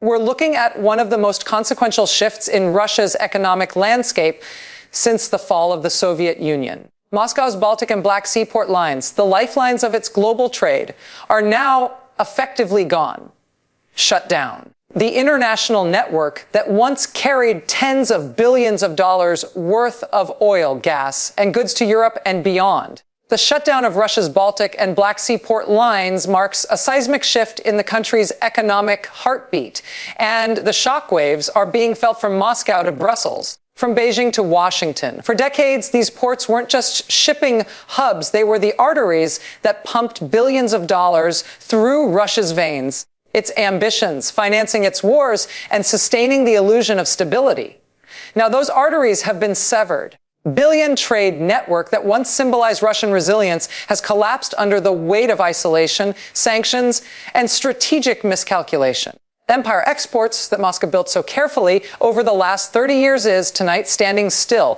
We're looking at one of the most consequential shifts in Russia's economic landscape since the fall of the Soviet Union. Moscow's Baltic and Black Sea port lines, the lifelines of its global trade, are now effectively gone, shut down. The international network that once carried tens of billions of dollars worth of oil, gas, and goods to Europe and beyond. The shutdown of Russia's Baltic and Black Sea port lines marks a seismic shift in the country's economic heartbeat, and the shockwaves are being felt from Moscow to Brussels, from Beijing to Washington. For decades, these ports weren't just shipping hubs, they were the arteries that pumped billions of dollars through Russia's veins, its ambitions, financing its wars, and sustaining the illusion of stability. Now, those arteries have been severed. Billion trade network that once symbolized Russian resilience has collapsed under the weight of isolation, sanctions, and strategic miscalculation. Empire exports that Moscow built so carefully over the last 30 years is tonight standing still.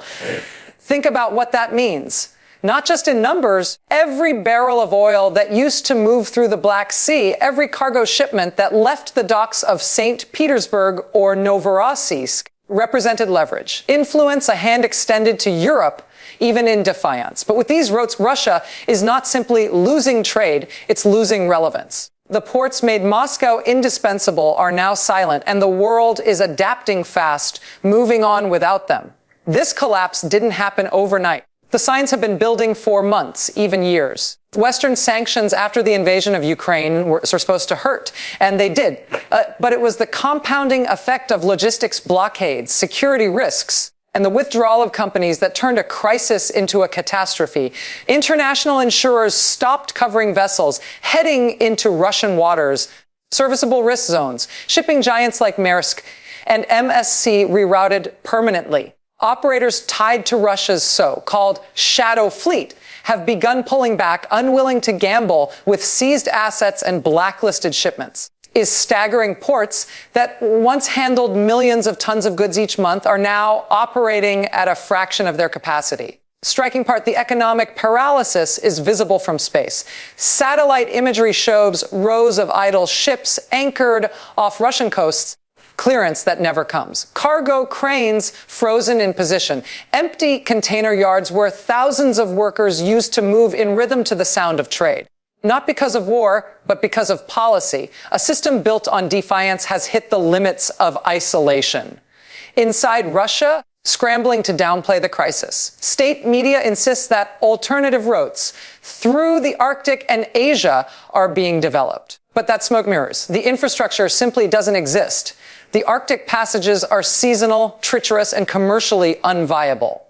Think about what that means. Not just in numbers, every barrel of oil that used to move through the Black Sea, every cargo shipment that left the docks of St. Petersburg or Novorossiysk represented leverage, influence, a hand extended to Europe, even in defiance. But with these routes, Russia is not simply losing trade, it's losing relevance. The ports made Moscow indispensable are now silent, and the world is adapting fast, moving on without them. This collapse didn't happen overnight. The signs have been building for months, even years. Western sanctions after the invasion of Ukraine were supposed to hurt, and they did. But it was the compounding effect of logistics blockades, security risks, and the withdrawal of companies that turned a crisis into a catastrophe. International insurers stopped covering vessels heading into Russian waters, serviceable risk zones. Shipping giants like Maersk and MSC rerouted permanently. Operators tied to Russia's so-called shadow fleet have begun pulling back, unwilling to gamble with seized assets and blacklisted shipments. Is staggering ports that once handled millions of tons of goods each month are now operating at a fraction of their capacity. Striking part, the economic paralysis is visible from space. Satellite imagery shows rows of idle ships anchored off Russian coasts, clearance that never comes. Cargo cranes frozen in position. Empty container yards where thousands of workers used to move in rhythm to the sound of trade. Not because of war, but because of policy. A system built on defiance has hit the limits of isolation. Inside Russia, scrambling to downplay the crisis. State media insists that alternative routes through the Arctic and Asia are being developed. But that's smoke mirrors. The infrastructure simply doesn't exist. The Arctic passages are seasonal, treacherous, and commercially unviable.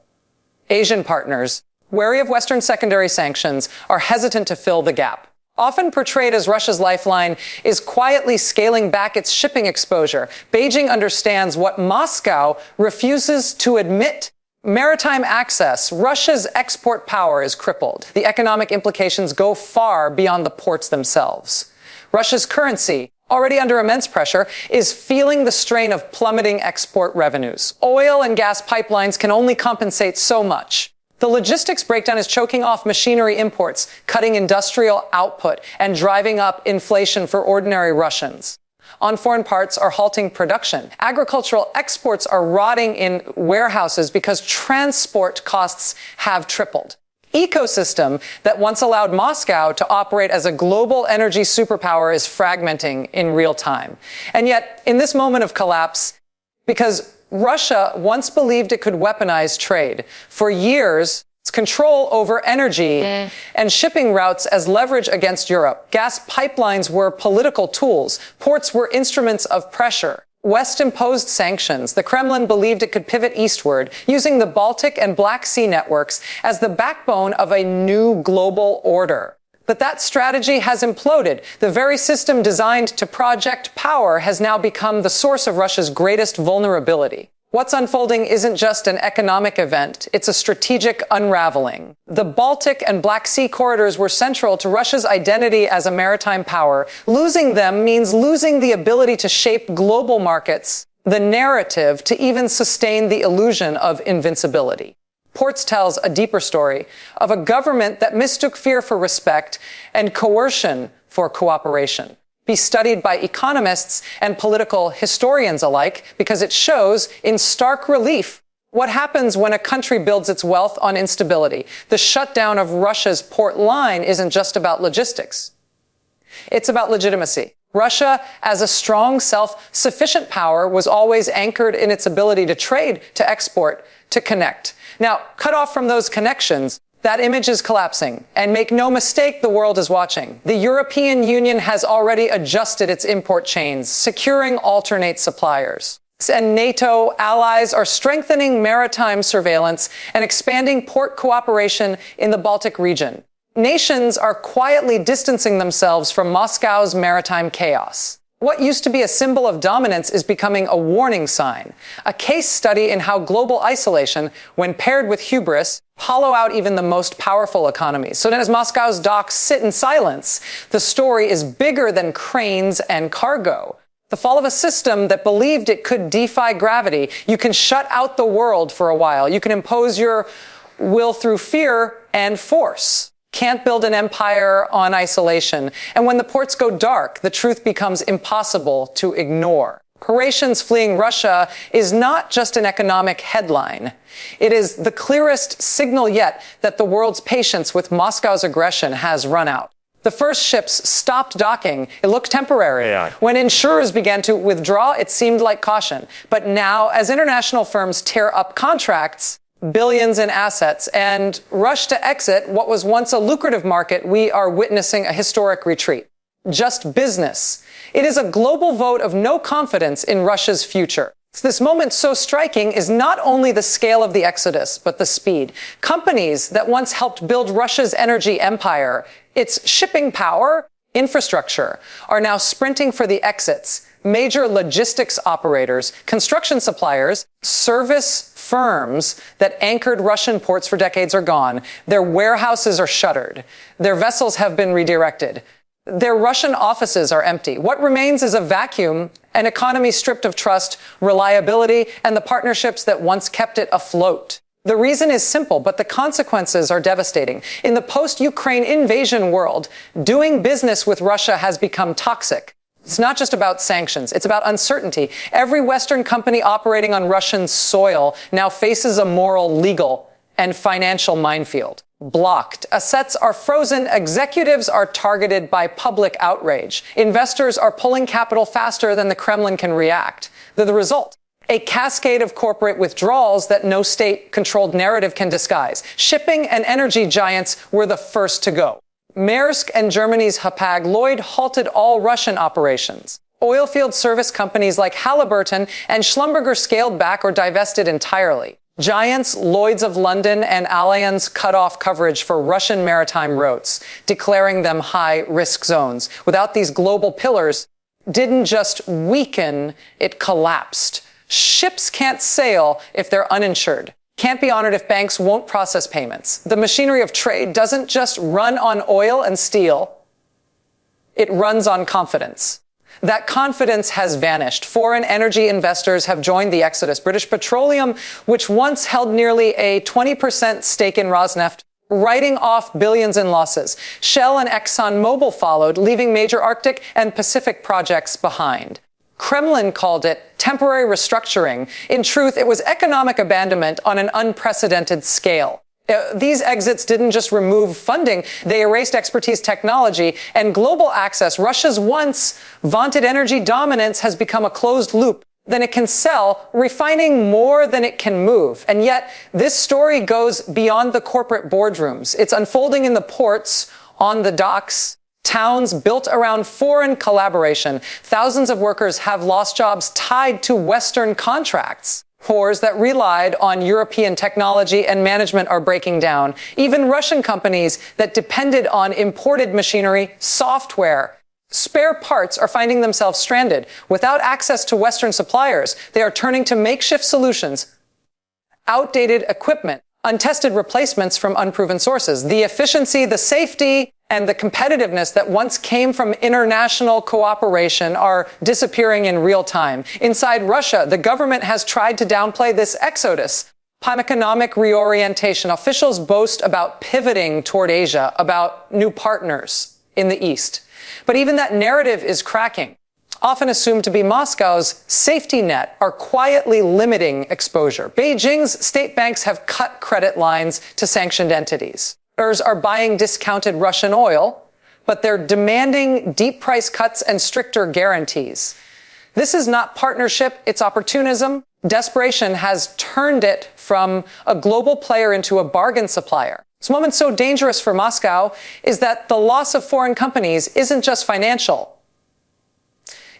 Asian partners, wary of Western secondary sanctions, are hesitant to fill the gap. Often portrayed as Russia's lifeline, is quietly scaling back its shipping exposure. Beijing understands what Moscow refuses to admit. Maritime access, Russia's export power is crippled. The economic implications go far beyond the ports themselves. Russia's currency, already under immense pressure, is feeling the strain of plummeting export revenues. Oil and gas pipelines can only compensate so much. The logistics breakdown is choking off machinery imports, cutting industrial output, and driving up inflation for ordinary Russians. On-foreign parts are halting production. Agricultural exports are rotting in warehouses because transport costs have tripled. Ecosystem that once allowed Moscow to operate as a global energy superpower is fragmenting in real time. And yet, in this moment of collapse, because Russia once believed it could weaponize trade, for years, its control over energy and shipping routes as leverage against Europe. Gas pipelines were political tools. Ports were instruments of pressure. West imposed sanctions. The Kremlin believed it could pivot eastward, using the Baltic and Black Sea networks as the backbone of a new global order. But that strategy has imploded. The very system designed to project power has now become the source of Russia's greatest vulnerability. What's unfolding isn't just an economic event, it's a strategic unraveling. The Baltic and Black Sea corridors were central to Russia's identity as a maritime power. Losing them means losing the ability to shape global markets, the narrative to even sustain the illusion of invincibility. Ports tells a deeper story of a government that mistook fear for respect and coercion for cooperation. be studied by economists and political historians alike because it shows in stark relief what happens when a country builds its wealth on instability. The shutdown of Russia's port line isn't just about logistics. It's about legitimacy. Russia, as a strong, self-sufficient power, was always anchored in its ability to trade, to export, to connect. Now, cut off from those connections, that image is collapsing. And make no mistake, the world is watching. The European Union has already adjusted its import chains, securing alternate suppliers. And NATO allies are strengthening maritime surveillance and expanding port cooperation in the Baltic region. Nations are quietly distancing themselves from Moscow's maritime chaos. What used to be a symbol of dominance is becoming a warning sign, a case study in how global isolation, when paired with hubris, hollow out even the most powerful economies. So then as Moscow's docks sit in silence, the story is bigger than cranes and cargo. The fall of a system that believed it could defy gravity. You can shut out the world for a while. You can impose your will through fear and force. Can't build an empire on isolation. And when the ports go dark, the truth becomes impossible to ignore. Croatians fleeing Russia is not just an economic headline. It is the clearest signal yet that the world's patience with Moscow's aggression has run out. The first ships stopped docking. It looked temporary. Yeah. When insurers began to withdraw, it seemed like caution. But now, as international firms tear up contracts, billions in assets, and rush to exit what was once a lucrative market, we are witnessing a historic retreat. Just business. It is a global vote of no confidence in Russia's future. This moment so striking is not only the scale of the exodus, but the speed. Companies that once helped build Russia's energy empire, its shipping power, infrastructure, are now sprinting for the exits. Major logistics operators, construction suppliers, service firms that anchored Russian ports for decades are gone. Their warehouses are shuttered. Their vessels have been redirected. Their Russian offices are empty. What remains is a vacuum, an economy stripped of trust, reliability, and the partnerships that once kept it afloat. The reason is simple, but the consequences are devastating. In the post-Ukraine invasion world, doing business with Russia has become toxic. It's not just about sanctions. It's about uncertainty. Every Western company operating on Russian soil now faces a moral, legal, and financial minefield. Blocked. Assets are frozen. Executives are targeted by public outrage. Investors are pulling capital faster than the Kremlin can react. The result: a cascade of corporate withdrawals that no state-controlled narrative can disguise. Shipping and energy giants were the first to go. Maersk and Germany's Hapag-Lloyd halted all Russian operations. Oilfield service companies like Halliburton and Schlumberger scaled back or divested entirely. Giants Lloyds of London and Allianz cut off coverage for Russian maritime routes, declaring them high-risk zones. Without these global pillars, didn't just weaken, it collapsed. Ships can't sail if they're uninsured. Can't be honored if banks won't process payments. The machinery of trade doesn't just run on oil and steel. It runs on confidence. That confidence has vanished. Foreign energy investors have joined the exodus. British Petroleum, which once held nearly a 20% stake in Rosneft, writing off billions in losses. Shell and ExxonMobil followed, leaving major Arctic and Pacific projects behind. Kremlin called it temporary restructuring. In truth, it was economic abandonment on an unprecedented scale. These exits didn't just remove funding, they erased expertise, technology, and global access. Russia's once vaunted energy dominance has become a closed loop. Then it can sell, refining more than it can move. And yet, this story goes beyond the corporate boardrooms. It's unfolding in the ports, on the docks, towns built around foreign collaboration. Thousands of workers have lost jobs tied to Western contracts. Wars that relied on European technology and management are breaking down. Even Russian companies that depended on imported machinery, software, spare parts are finding themselves stranded. Without access to Western suppliers, they are turning to makeshift solutions, outdated equipment, untested replacements from unproven sources. The efficiency, the safety, and the competitiveness that once came from international cooperation are disappearing in real time. Inside Russia, the government has tried to downplay this exodus. Economic reorientation. Officials boast about pivoting toward Asia, about new partners in the East. But even that narrative is cracking. Often assumed to be Moscow's safety net, are quietly limiting exposure. Beijing's state banks have cut credit lines to sanctioned entities. Others are buying discounted Russian oil, but they're demanding deep price cuts and stricter guarantees. This is not partnership, it's opportunism. Desperation has turned it from a global player into a bargain supplier. This moment so dangerous for Moscow is that the loss of foreign companies isn't just financial.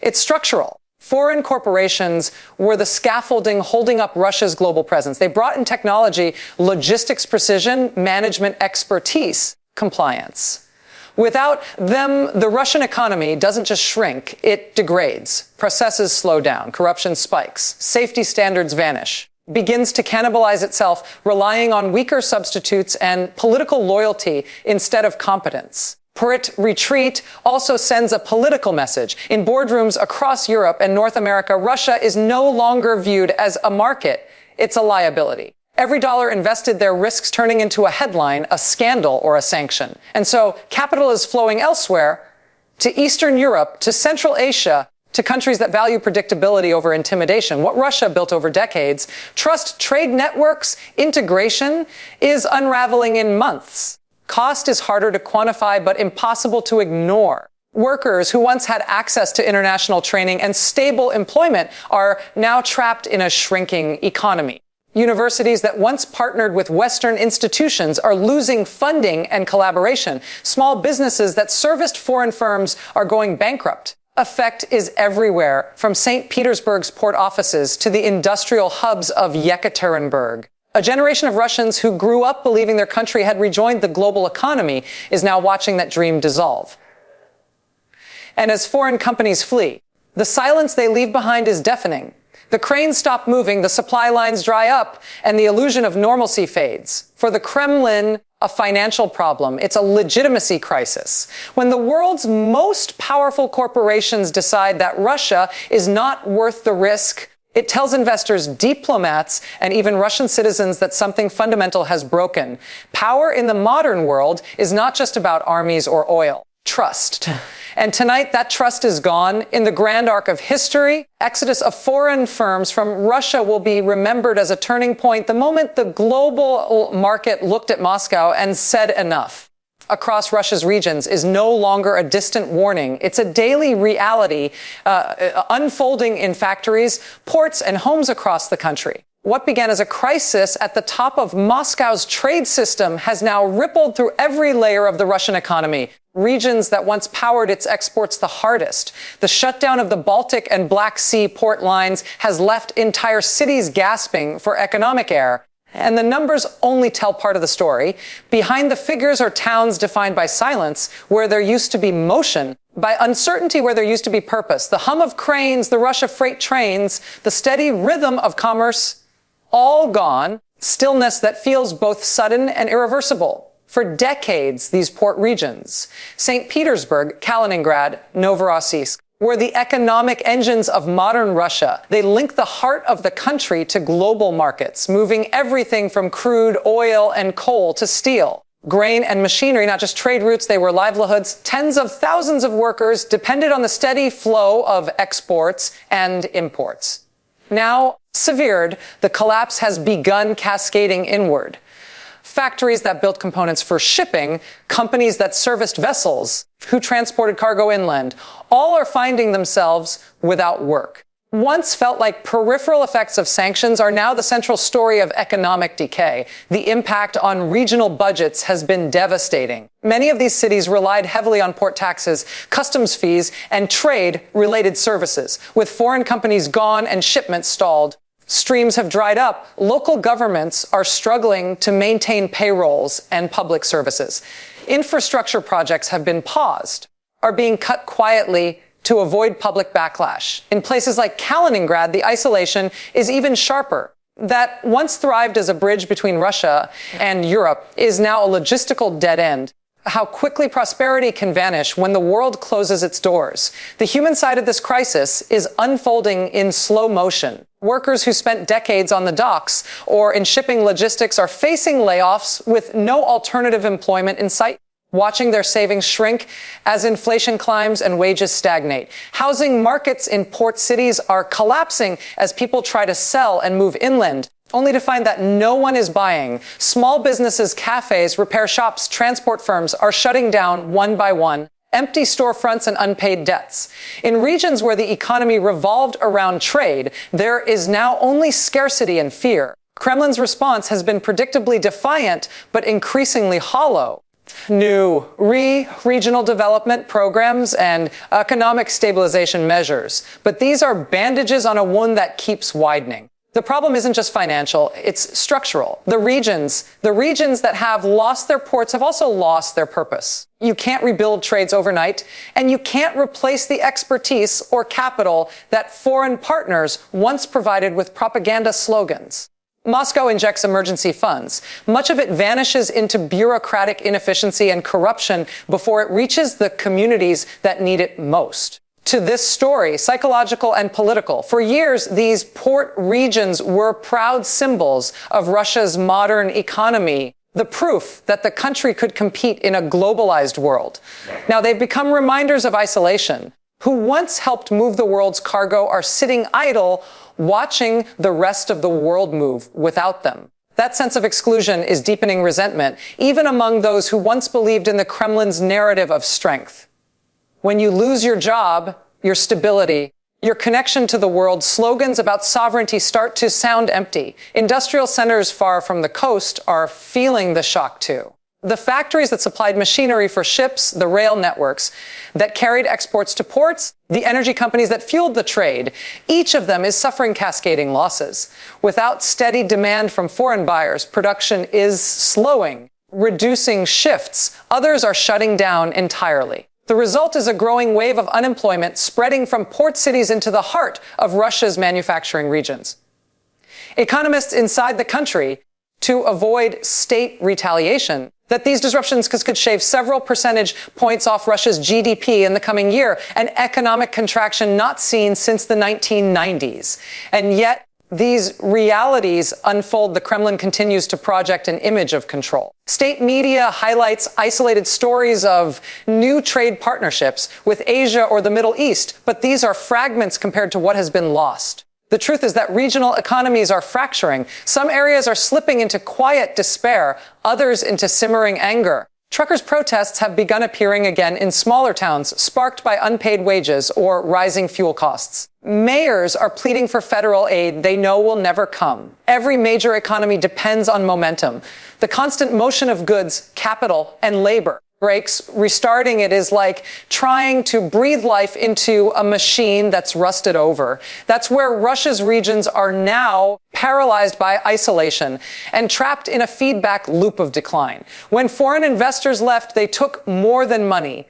It's structural. Foreign corporations were the scaffolding holding up Russia's global presence. They brought in technology, logistics precision, management expertise, compliance. Without them, the Russian economy doesn't just shrink, it degrades. Processes slow down, corruption spikes, safety standards vanish, begins to cannibalize itself, relying on weaker substitutes and political loyalty instead of competence. Purit retreat also sends a political message. In boardrooms across Europe and North America, Russia is no longer viewed as a market. It's a liability. Every dollar invested there risks turning into a headline, a scandal, or a sanction. And so capital is flowing elsewhere, to Eastern Europe, to Central Asia, to countries that value predictability over intimidation. What Russia built over decades, trust trade networks, integration, is unraveling in months. Cost is harder to quantify, but impossible to ignore. Workers who once had access to international training and stable employment are now trapped in a shrinking economy. Universities that once partnered with Western institutions are losing funding and collaboration. Small businesses that serviced foreign firms are going bankrupt. Effect is everywhere, from St. Petersburg's port offices to the industrial hubs of Yekaterinburg. A generation of Russians who grew up believing their country had rejoined the global economy is now watching that dream dissolve. And as foreign companies flee, the silence they leave behind is deafening. The cranes stop moving, the supply lines dry up, and the illusion of normalcy fades. For the Kremlin, a financial problem. It's a legitimacy crisis. When the world's most powerful corporations decide that Russia is not worth the risk, it tells investors, diplomats, and even Russian citizens that something fundamental has broken. Power in the modern world is not just about armies or oil. Trust. And tonight, that trust is gone. In the grand arc of history, exodus of foreign firms from Russia will be remembered as a turning point the moment the global market looked at Moscow and said enough. Across Russia's regions is no longer a distant warning. It's a daily reality unfolding in factories, ports, and homes across the country. What began as a crisis at the top of Moscow's trade system has now rippled through every layer of the Russian economy. Regions that once powered its exports the hardest. The shutdown of the Baltic and Black Sea port lines has left entire cities gasping for economic air. And the numbers only tell part of the story. Behind the figures are towns defined by silence, where there used to be motion, by uncertainty where there used to be purpose. The hum of cranes, the rush of freight trains, the steady rhythm of commerce, all gone. Stillness that feels both sudden and irreversible. For decades, these port regions, St. Petersburg, Kaliningrad, Novorossiysk, were the economic engines of modern Russia. They link the heart of the country to global markets, moving everything from crude, oil, and coal to steel. Grain and machinery, not just trade routes, they were livelihoods. Tens of thousands of workers depended on the steady flow of exports and imports. Now, severed, the collapse has begun cascading inward. Factories that built components for shipping, companies that serviced vessels, who transported cargo inland, all are finding themselves without work. Once felt like peripheral effects of sanctions are now the central story of economic decay. The impact on regional budgets has been devastating. Many of these cities relied heavily on port taxes, customs fees, and trade-related services. With foreign companies gone and shipments stalled, streams have dried up. Local governments are struggling to maintain payrolls and public services. Infrastructure projects have been paused, are being cut quietly to avoid public backlash. In places like Kaliningrad, the isolation is even sharper. That once thrived as a bridge between Russia and Europe is now a logistical dead end. How quickly prosperity can vanish when the world closes its doors. The human side of this crisis is unfolding in slow motion. Workers who spent decades on the docks or in shipping logistics are facing layoffs with no alternative employment in sight. watching their savings shrink as inflation climbs and wages stagnate. Housing markets in port cities are collapsing as people try to sell and move inland, only to find that no one is buying. Small businesses, cafes, repair shops, transport firms are shutting down one by one. Empty storefronts and unpaid debts. In regions where the economy revolved around trade, there is now only scarcity and fear. Kremlin's response has been predictably defiant, but increasingly hollow. New regional development programs and economic stabilization measures. But these are bandages on a wound that keeps widening. The problem isn't just financial, it's structural. The regions that have lost their ports have also lost their purpose. You can't rebuild trades overnight, and you can't replace the expertise or capital that foreign partners once provided with propaganda slogans. Moscow injects emergency funds. Much of it vanishes into bureaucratic inefficiency and corruption before it reaches the communities that need it most. To this story, psychological and political. For years, these port regions were proud symbols of Russia's modern economy, the proof that the country could compete in a globalized world. Now, they've become reminders of isolation. Who once helped move the world's cargo are sitting idle, watching the rest of the world move without them. That sense of exclusion is deepening resentment, even among those who once believed in the Kremlin's narrative of strength. When you lose your job, your stability, your connection to the world, slogans about sovereignty start to sound empty. Industrial centers far from the coast are feeling the shock too. The factories that supplied machinery for ships, the rail networks that carried exports to ports, the energy companies that fueled the trade, each of them is suffering cascading losses. Without steady demand from foreign buyers, production is slowing, reducing shifts. Others are shutting down entirely. The result is a growing wave of unemployment spreading from port cities into the heart of Russia's manufacturing regions. Economists inside the country, to avoid state retaliation, that these disruptions could shave several percentage points off Russia's GDP in the coming year, an economic contraction not seen since the 1990s. And yet, these realities unfold. The Kremlin continues to project an image of control. State media highlights isolated stories of new trade partnerships with Asia or the Middle East, but these are fragments compared to what has been lost. The truth is that regional economies are fracturing. Some areas are slipping into quiet despair, others into simmering anger. Truckers' protests have begun appearing again in smaller towns, sparked by unpaid wages or rising fuel costs. Mayors are pleading for federal aid they know will never come. Every major economy depends on momentum. The constant motion of goods, capital, and labor breaks. Restarting it is like trying to breathe life into a machine that's rusted over. That's where Russia's regions are now paralyzed by isolation and trapped in a feedback loop of decline. When foreign investors left, they took more than money.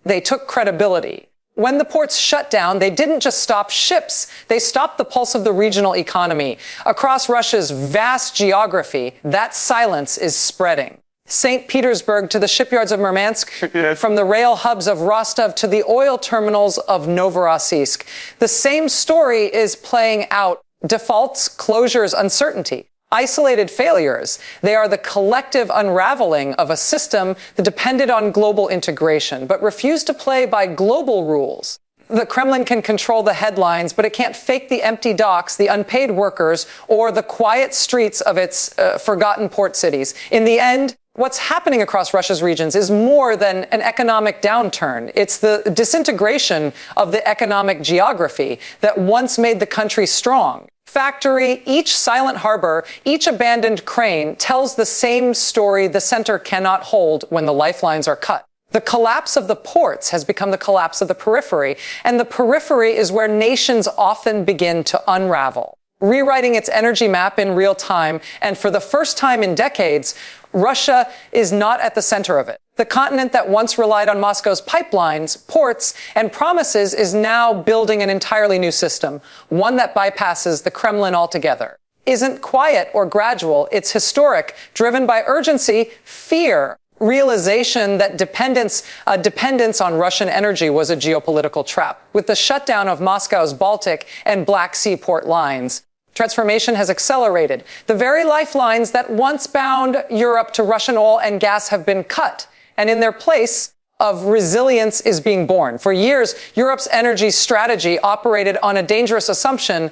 They took credibility. When the ports shut down, they didn't just stop ships. They stopped the pulse of the regional economy. Across Russia's vast geography, that silence is spreading. St. Petersburg to the shipyards of Murmansk, from the rail hubs of Rostov to the oil terminals of Novorossiysk. The same story is playing out. Defaults, closures, uncertainty, isolated failures. They are the collective unraveling of a system that depended on global integration, but refused to play by global rules. The Kremlin can control the headlines, but it can't fake the empty docks, the unpaid workers, or the quiet streets of its forgotten port cities. In the end, what's happening across Russia's regions is more than an economic downturn. It's the disintegration of the economic geography that once made the country strong. Factory, each silent harbor, each abandoned crane tells the same story the center cannot hold when the lifelines are cut. The collapse of the ports has become the collapse of the periphery, and the periphery is where nations often begin to unravel. Rewriting its energy map in real time, and for the first time in decades, Russia is not at the center of it. The continent that once relied on Moscow's pipelines, ports, and promises is now building an entirely new system, one that bypasses the Kremlin altogether. Isn't quiet or gradual, it's historic, driven by urgency, fear, realization that dependence on Russian energy was a geopolitical trap. With the shutdown of Moscow's Baltic and Black Sea port lines, transformation has accelerated. The very lifelines that once bound Europe to Russian oil and gas have been cut, And in their place of resilience is being born. For years, Europe's energy strategy operated on a dangerous assumption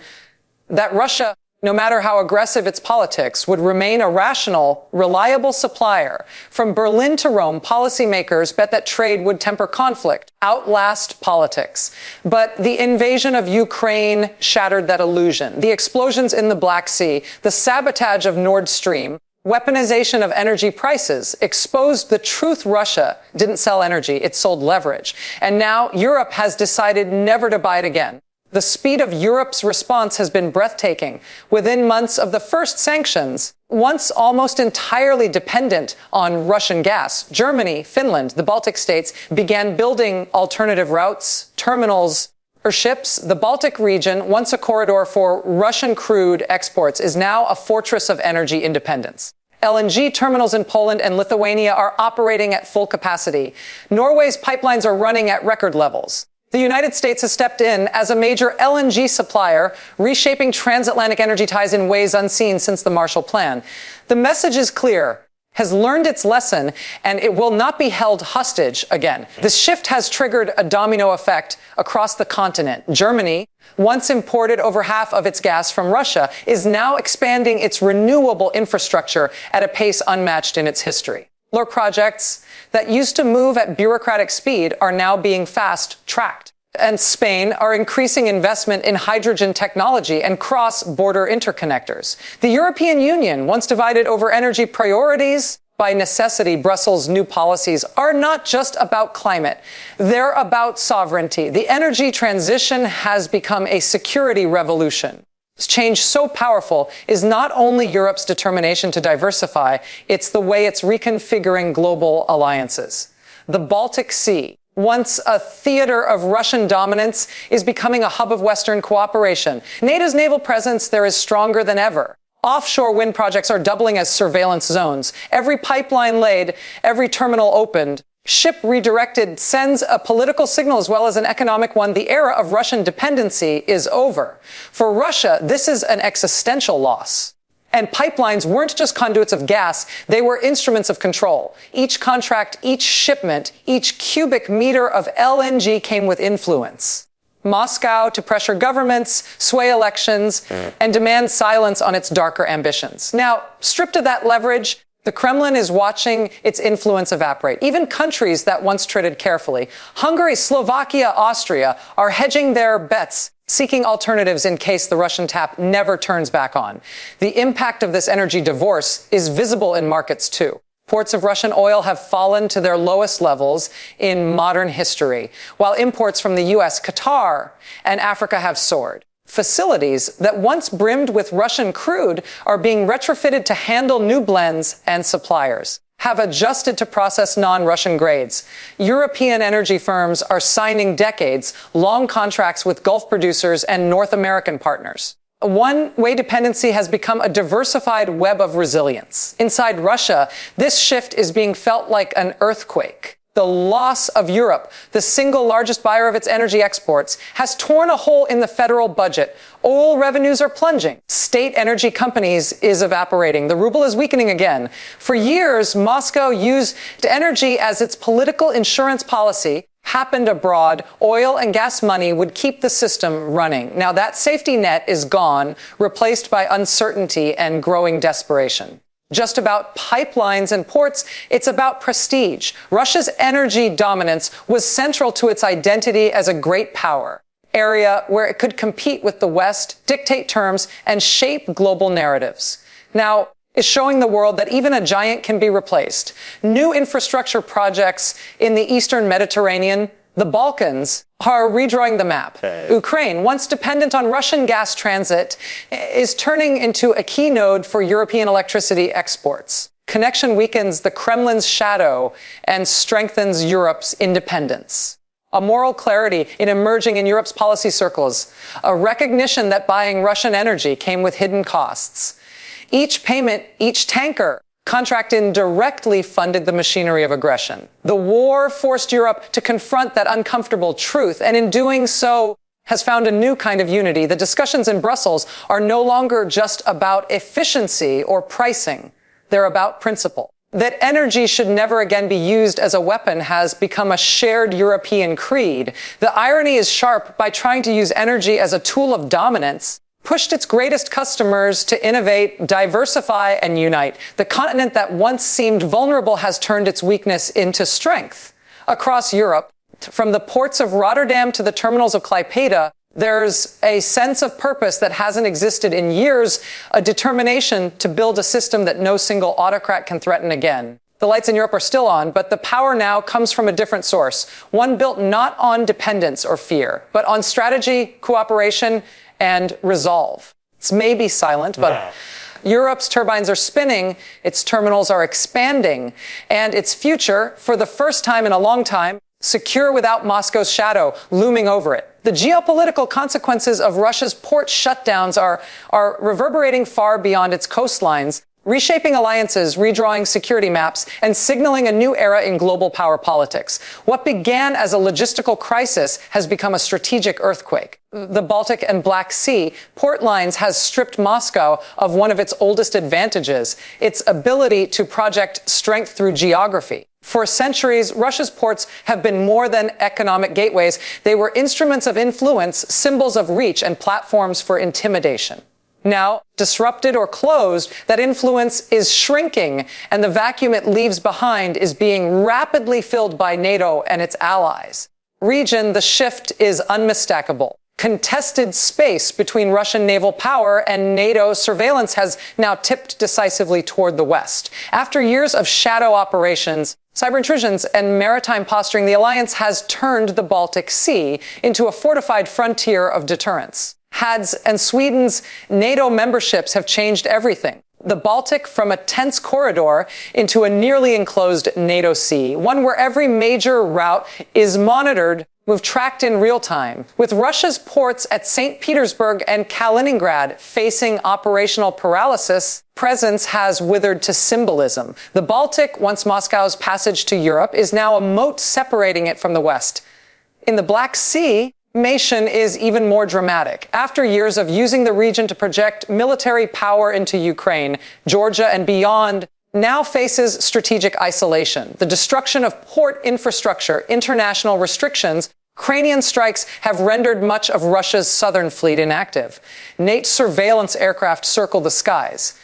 that Russia, no matter how aggressive its politics, would remain a rational, reliable supplier. From Berlin to Rome, policymakers bet that trade would temper conflict, outlast politics. But the invasion of Ukraine shattered that illusion. The explosions in the Black Sea, the sabotage of Nord Stream, weaponization of energy prices exposed the truth. Russia didn't sell energy, it sold leverage. And now Europe has decided never to buy it again. The speed of Europe's response has been breathtaking. Within months of the first sanctions, once almost entirely dependent on Russian gas, Germany, Finland, the Baltic states began building alternative routes, terminals, or ships. The Baltic region, once a corridor for Russian crude exports, is now a fortress of energy independence. LNG terminals in Poland and Lithuania are operating at full capacity. Norway's pipelines are running at record levels. The United States has stepped in as a major LNG supplier, reshaping transatlantic energy ties in ways unseen since the Marshall Plan. The message is clear, has learned its lesson, and it will not be held hostage again. This shift has triggered a domino effect across the continent. Germany, once imported over half of its gas from Russia, is now expanding its renewable infrastructure at a pace unmatched in its history. Solar projects that used to move at bureaucratic speed are now being fast-tracked. And Spain are increasing investment in hydrogen technology and cross-border interconnectors. The European Union, once divided over energy priorities, by necessity, Brussels' new policies are not just about climate. They're about sovereignty. The energy transition has become a security revolution. This change so powerful is not only Europe's determination to diversify, it's the way it's reconfiguring global alliances. The Baltic Sea, once a theater of Russian dominance, is becoming a hub of Western cooperation. NATO's naval presence there is stronger than ever. Offshore wind projects are doubling as surveillance zones. Every pipeline laid, every terminal opened, ship redirected sends a political signal as well as an economic one. The era of Russian dependency is over. For Russia, this is an existential loss. And pipelines weren't just conduits of gas, they were instruments of control. Each contract, each shipment, each cubic meter of LNG came with influence. Moscow to pressure governments, sway elections, and demand silence on its darker ambitions. Now, stripped of that leverage, the Kremlin is watching its influence evaporate. Even countries that once treaded carefully, Hungary, Slovakia, Austria, are hedging their bets, seeking alternatives in case the Russian tap never turns back on. The impact of this energy divorce is visible in markets too. Ports of Russian oil have fallen to their lowest levels in modern history, while imports from the U.S., Qatar, and Africa have soared. Facilities that once brimmed with Russian crude are being retrofitted to handle new blends, and suppliers have adjusted to process non-Russian grades. European energy firms are signing decades-long contracts with Gulf producers and North American partners. One-way dependency has become a diversified web of resilience. Inside Russia, this shift is being felt like an earthquake. The loss of Europe, the single largest buyer of its energy exports, has torn a hole in the federal budget. Oil revenues are plunging. State energy companies is evaporating. The ruble is weakening again. For years, Moscow used energy as its political insurance policy. Happened abroad, oil and gas money would keep the system running. Now that safety net is gone, replaced by uncertainty and growing desperation. Just about pipelines and ports, it's about prestige. Russia's energy dominance was central to its identity as a great power, area where it could compete with the West, dictate terms, and shape global narratives. Now, is showing the world that even a giant can be replaced. New infrastructure projects in the Eastern Mediterranean, the Balkans, are redrawing the map. Ukraine, once dependent on Russian gas transit, is turning into a key node for European electricity exports. Connection weakens the Kremlin's shadow and strengthens Europe's independence. A moral clarity emerging in Europe's policy circles, a recognition that buying Russian energy came with hidden costs. Each payment, each tanker contract indirectly funded the machinery of aggression. The war forced Europe to confront that uncomfortable truth, and in doing so, has found a new kind of unity. The discussions in Brussels are no longer just about efficiency or pricing. They're about principle. That energy should never again be used as a weapon has become a shared European creed. The irony is sharp. By trying to use energy as a tool of dominance, pushed its greatest customers to innovate, diversify, and unite. The continent that once seemed vulnerable has turned its weakness into strength. Across Europe, from the ports of Rotterdam to the terminals of Klaipeda, there's a sense of purpose that hasn't existed in years, a determination to build a system that no single autocrat can threaten again. The lights in Europe are still on, but the power now comes from a different source, one built not on dependence or fear, but on strategy, cooperation, and resolve. It's maybe silent, but Europe's turbines are spinning, its terminals are expanding, and its future, for the first time in a long time, secure without Moscow's shadow looming over it. The geopolitical consequences of Russia's port shutdowns are reverberating far beyond its coastlines, reshaping alliances, redrawing security maps, and signaling a new era in global power politics. What began as a logistical crisis has become a strategic earthquake. The Baltic and Black Sea port lines has stripped Moscow of one of its oldest advantages, its ability to project strength through geography. For centuries, Russia's ports have been more than economic gateways. They were instruments of influence, symbols of reach, and platforms for intimidation. Now, disrupted or closed, that influence is shrinking, and the vacuum it leaves behind is being rapidly filled by NATO and its allies. Region, the shift is unmistakable. Contested space between Russian naval power and NATO surveillance has now tipped decisively toward the West. After years of shadow operations, cyber intrusions, and maritime posturing, the alliance has turned the Baltic Sea into a fortified frontier of deterrence. HAD's and Sweden's NATO memberships have changed everything. The Baltic from a tense corridor into a nearly enclosed NATO sea, one where every major route is monitored, tracked in real time. With Russia's ports at St. Petersburg and Kaliningrad facing operational paralysis, presence has withered to symbolism. The Baltic, once Moscow's passage to Europe, is now a moat separating it from the West. In the Black Sea, transformation is even more dramatic. After years of using the region to project military power into Ukraine, Georgia and beyond now faces strategic isolation. The destruction of port infrastructure, international restrictions, Ukrainian strikes have rendered much of Russia's southern fleet inactive. NATO surveillance aircraft circle the skies.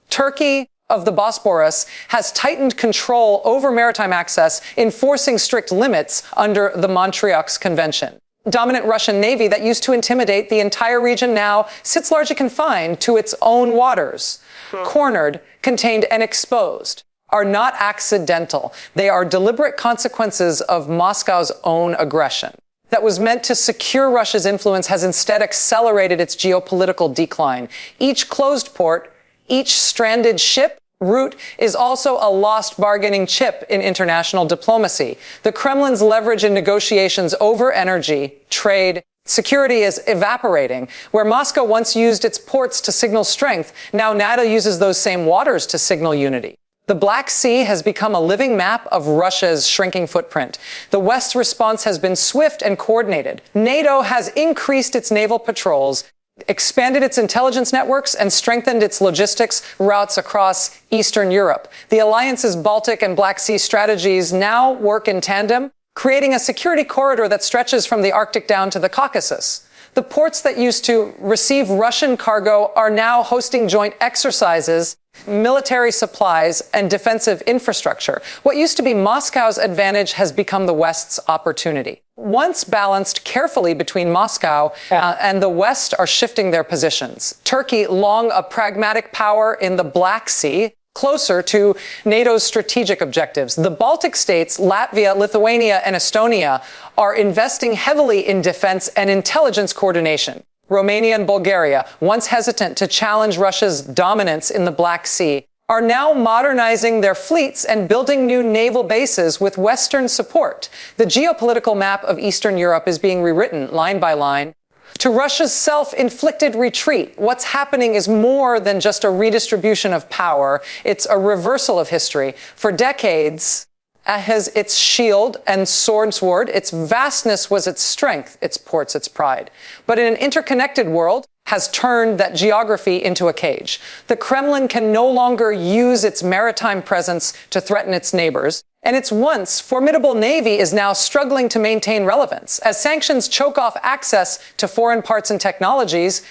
Turkey of the Bosporus has tightened control over maritime access, enforcing strict limits under the Montreaux Convention. Dominant Russian Navy that used to intimidate the entire region now sits largely confined to its own waters. Cornered, contained, and exposed are not accidental. They are deliberate consequences of Moscow's own aggression. That was meant to secure Russia's influence has instead accelerated its geopolitical decline. Each closed port, each stranded ship route is also a lost bargaining chip in international diplomacy. The Kremlin's leverage in negotiations over energy, trade, security is evaporating. Where Moscow once used its ports to signal strength, now NATO uses those same waters to signal unity. The Black Sea has become a living map of Russia's shrinking footprint. The West's response has been swift and coordinated. NATO has increased its naval patrols, expanded its intelligence networks, and strengthened its logistics routes across Eastern Europe. The alliance's Baltic and Black Sea strategies now work in tandem, creating a security corridor that stretches from the Arctic down to the Caucasus. The ports that used to receive Russian cargo are now hosting joint exercises, military supplies, and defensive infrastructure. What used to be Moscow's advantage has become the West's opportunity. Once balanced carefully between Moscow and the West are shifting their positions. Turkey, long a pragmatic power in the Black Sea, closer to NATO's strategic objectives. The Baltic states, Latvia, Lithuania, and Estonia are investing heavily in defense and intelligence coordination. Romania and Bulgaria, once hesitant to challenge Russia's dominance in the Black Sea, are now modernizing their fleets and building new naval bases with Western support. The geopolitical map of Eastern Europe is being rewritten line by line. To Russia's self-inflicted retreat, what's happening is more than just a redistribution of power. It's a reversal of history. For decades, as its shield and sword, its vastness was its strength, its ports, its pride. But in an interconnected world, has turned that geography into a cage. The Kremlin can no longer use its maritime presence to threaten its neighbors, and its once formidable navy is now struggling to maintain relevance. As sanctions choke off access to foreign parts and technologies,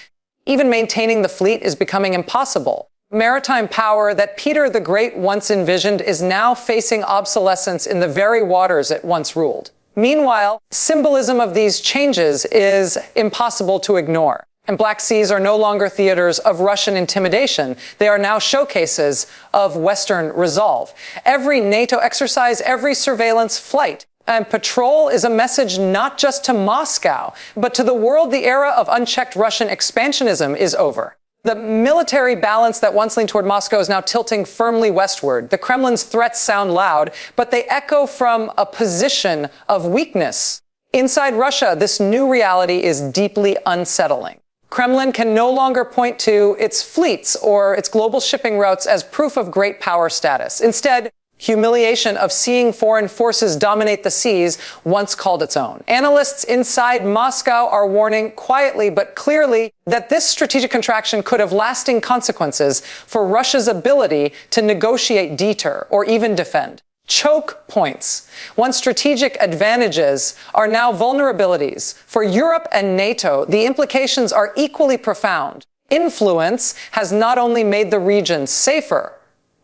even maintaining the fleet is becoming impossible. Maritime power that Peter the Great once envisioned is now facing obsolescence in the very waters it once ruled. Meanwhile, symbolism of these changes is impossible to ignore. And Black Seas are no longer theaters of Russian intimidation. They are now showcases of Western resolve. Every NATO exercise, every surveillance flight and patrol is a message not just to Moscow, but to the world. The era of unchecked Russian expansionism is over. The military balance that once leaned toward Moscow is now tilting firmly westward. The Kremlin's threats sound loud, but they echo from a position of weakness. Inside Russia, this new reality is deeply unsettling. Kremlin can no longer point to its fleets or its global shipping routes as proof of great power status. Instead, humiliation of seeing foreign forces dominate the seas once called its own. Analysts inside Moscow are warning quietly but clearly that this strategic contraction could have lasting consequences for Russia's ability to negotiate, deter, or even defend. Choke points, once strategic advantages, are now vulnerabilities. For Europe and NATO, the implications are equally profound. Influence has not only made the region safer,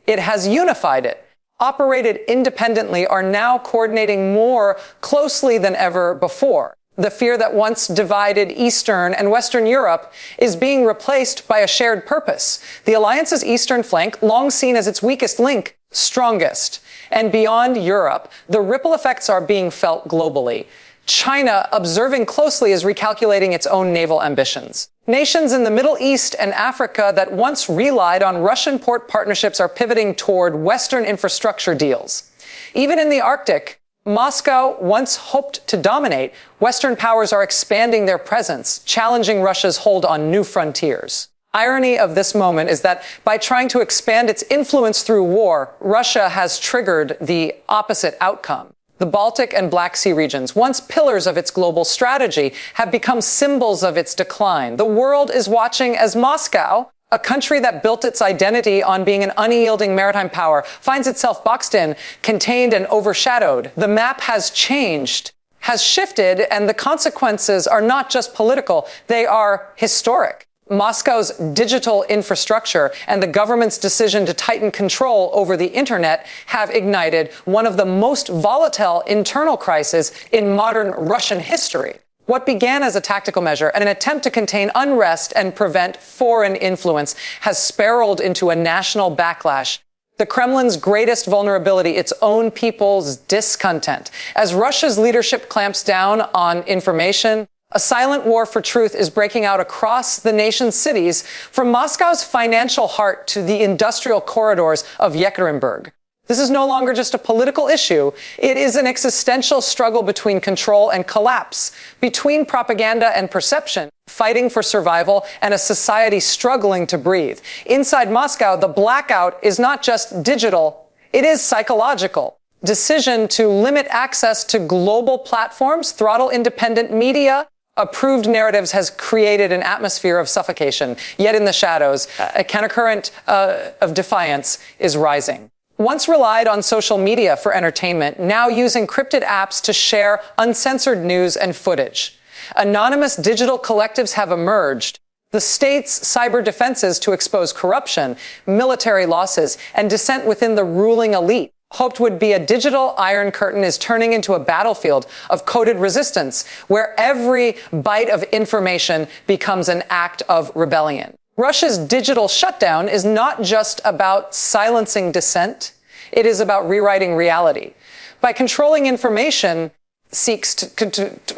it has unified it. Operated independently are now coordinating more closely than ever before. The fear that once divided Eastern and Western Europe is being replaced by a shared purpose. The alliance's eastern flank, long seen as its weakest link, strongest. And beyond Europe, the ripple effects are being felt globally. China, observing closely, is recalculating its own naval ambitions. Nations in the Middle East and Africa that once relied on Russian port partnerships are pivoting toward Western infrastructure deals. Even in the Arctic, Moscow once hoped to dominate. Western powers are expanding their presence, challenging Russia's hold on new frontiers. Irony of this moment is that by trying to expand its influence through war, Russia has triggered the opposite outcome. The Baltic and Black Sea regions, once pillars of its global strategy, have become symbols of its decline. The world is watching as Moscow, a country that built its identity on being an unyielding maritime power, finds itself boxed in, contained, and overshadowed. The map has changed, has shifted, and the consequences are not just political, they are historic. Moscow's digital infrastructure and the government's decision to tighten control over the internet have ignited one of the most volatile internal crises in modern Russian history. What began as a tactical measure and an attempt to contain unrest and prevent foreign influence has spiraled into a national backlash. The Kremlin's greatest vulnerability, its own people's discontent. As Russia's leadership clamps down on information, a silent war for truth is breaking out across the nation's cities, from Moscow's financial heart to the industrial corridors of Yekaterinburg. This is no longer just a political issue. It is an existential struggle between control and collapse, between propaganda and perception, fighting for survival, and a society struggling to breathe. Inside Moscow, the blackout is not just digital, it is psychological. Decision to limit access to global platforms, throttle independent media, approved narratives has created an atmosphere of suffocation. Yet in the shadows, a countercurrent of defiance is rising. Once relied on social media for entertainment, now use encrypted apps to share uncensored news and footage. Anonymous digital collectives have emerged. The state's cyber defenses to expose corruption, military losses, and dissent within the ruling elite hoped would be a digital iron curtain is turning into a battlefield of coded resistance, where every byte of information becomes an act of rebellion. Russia's digital shutdown is not just about silencing dissent, it is about rewriting reality. By controlling information, seeks to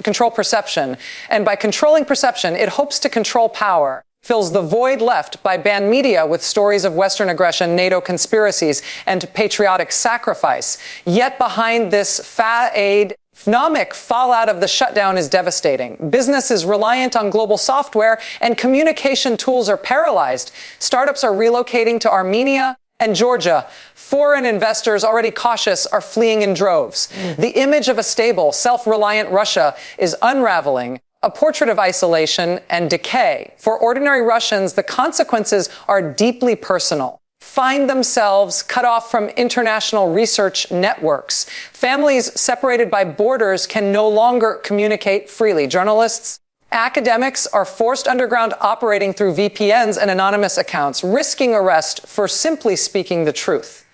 control perception, and by controlling perception, it hopes to control power. Fills the void left by banned media with stories of Western aggression, NATO conspiracies, and patriotic sacrifice. Yet behind this economic fallout of the shutdown is devastating. Business is reliant on global software, and communication tools are paralyzed. Startups are relocating to Armenia and Georgia. Foreign investors, already cautious, are fleeing in droves. The image of a stable, self-reliant Russia is unraveling. a portrait of isolation and decay. For ordinary Russians, the consequences are deeply personal. Find themselves cut off from international research networks. Families separated by borders can no longer communicate freely. Journalists, academics are forced underground, operating through VPNs and anonymous accounts, risking arrest for simply speaking the truth.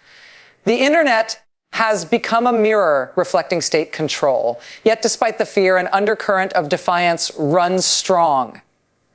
The internet has become a mirror reflecting state control. Yet despite the fear, an undercurrent of defiance runs strong.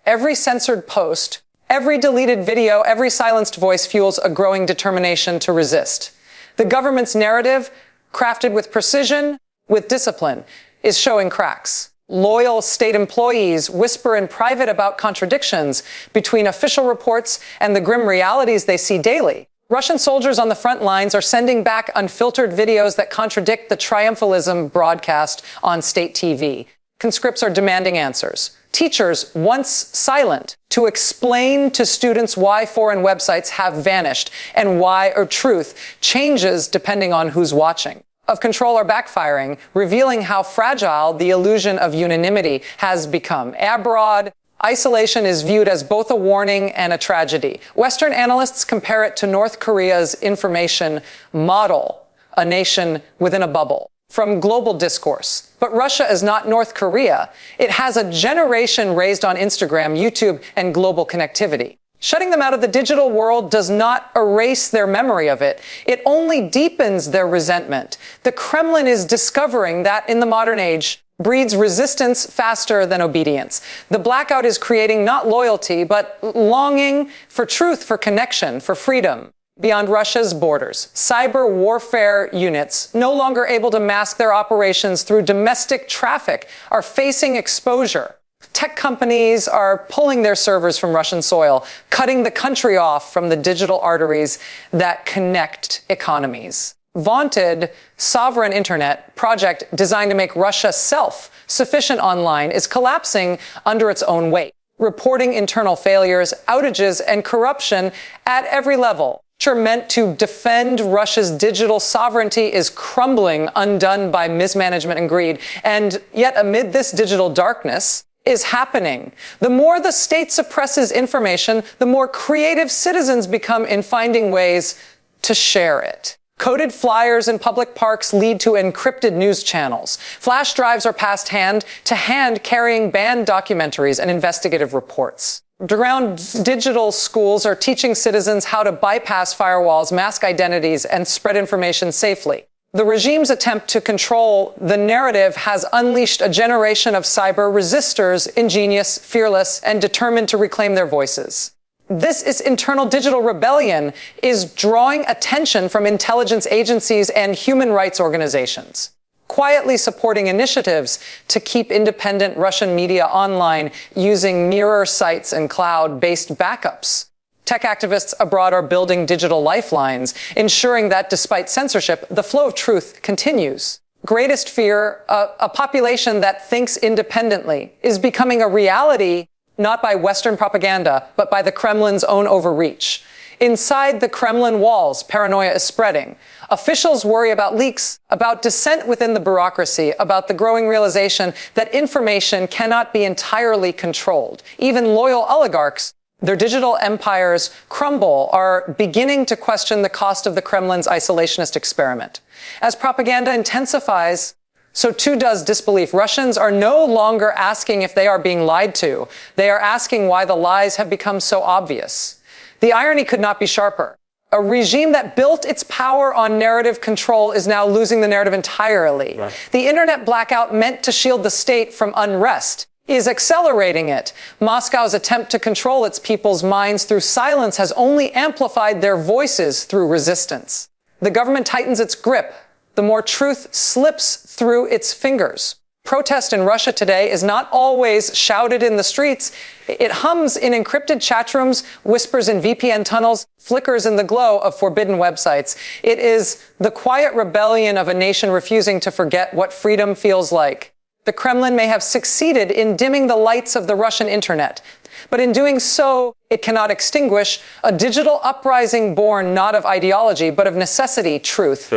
Every censored post, every deleted video, every silenced voice fuels a growing determination to resist. The government's narrative, crafted with precision, with discipline, is showing cracks. Loyal state employees whisper in private about contradictions between official reports and the grim realities they see daily. Russian soldiers on the front lines are sending back unfiltered videos that contradict the triumphalism broadcast on state TV. Conscripts are demanding answers. Teachers, once silent, to explain to students why foreign websites have vanished and why truth changes depending on who's watching. Of control are backfiring, revealing how fragile the illusion of unanimity has become. Abroad, isolation is viewed as both a warning and a tragedy. Western analysts compare it to North Korea's information model, a nation within a bubble, from global discourse. But Russia is not North Korea. It has a generation raised on Instagram, YouTube, and global connectivity. Shutting them out of the digital world does not erase their memory of it. It only deepens their resentment. The Kremlin is discovering that in the modern age breeds resistance faster than obedience. The blackout is creating not loyalty, but longing for truth, for connection, for freedom beyond Russia's borders. Cyber warfare units, no longer able to mask their operations through domestic traffic, are facing exposure. Tech companies are pulling their servers from Russian soil, cutting the country off from the digital arteries that connect economies. Vaunted sovereign internet project designed to make Russia self-sufficient online is collapsing under its own weight, reporting internal failures, outages, and corruption at every level. Meant to defend Russia's digital sovereignty is crumbling, undone by mismanagement and greed. And yet amid this digital darkness is happening. The more the state suppresses information, the more creative citizens become in finding ways to share it. Coded flyers in public parks lead to encrypted news channels. Flash drives are passed hand to hand, carrying banned documentaries and investigative reports. Underground digital schools are teaching citizens how to bypass firewalls, mask identities, and spread information safely. The regime's attempt to control the narrative has unleashed a generation of cyber resistors, ingenious, fearless, and determined to reclaim their voices. This internal digital rebellion is drawing attention from intelligence agencies and human rights organizations, quietly supporting initiatives to keep independent Russian media online using mirror sites and cloud-based backups. Tech activists abroad are building digital lifelines, ensuring that despite censorship, the flow of truth continues. Greatest fear, a population that thinks independently, is becoming a reality not by Western propaganda, but by the Kremlin's own overreach. Inside the Kremlin walls, paranoia is spreading. Officials worry about leaks, about dissent within the bureaucracy, about the growing realization that information cannot be entirely controlled. Even loyal oligarchs, their digital empires crumble, are beginning to question the cost of the Kremlin's isolationist experiment. As propaganda intensifies, so too does disbelief. Russians are no longer asking if they are being lied to. They are asking why the lies have become so obvious. The irony could not be sharper. A regime that built its power on narrative control is now losing the narrative entirely. Right. The internet blackout meant to shield the state from unrest is accelerating it. Moscow's attempt to control its people's minds through silence has only amplified their voices through resistance. The government tightens its grip. The more truth slips through its fingers. Protest in Russia today is not always shouted in the streets. It hums in encrypted chat rooms, whispers in VPN tunnels, flickers in the glow of forbidden websites. It is the quiet rebellion of a nation refusing to forget what freedom feels like. The Kremlin may have succeeded in dimming the lights of the Russian internet, but in doing so, it cannot extinguish a digital uprising born not of ideology, but of necessity, truth,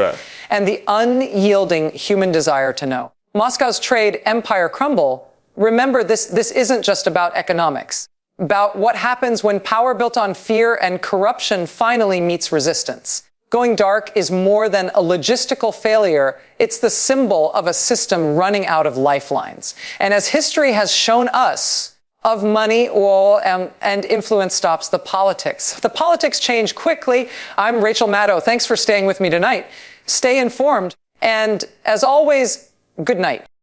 and the unyielding human desire to know. Moscow's trade empire crumble, Remember, this isn't just about economics, about what happens when power built on fear and corruption finally meets resistance. Going dark is more than a logistical failure. It's the symbol of a system running out of lifelines. And as history has shown us, of money, oil, and influence stops the politics. The politics change quickly. I'm Rachel Maddow. Thanks for staying with me tonight. Stay informed. And as always, good night.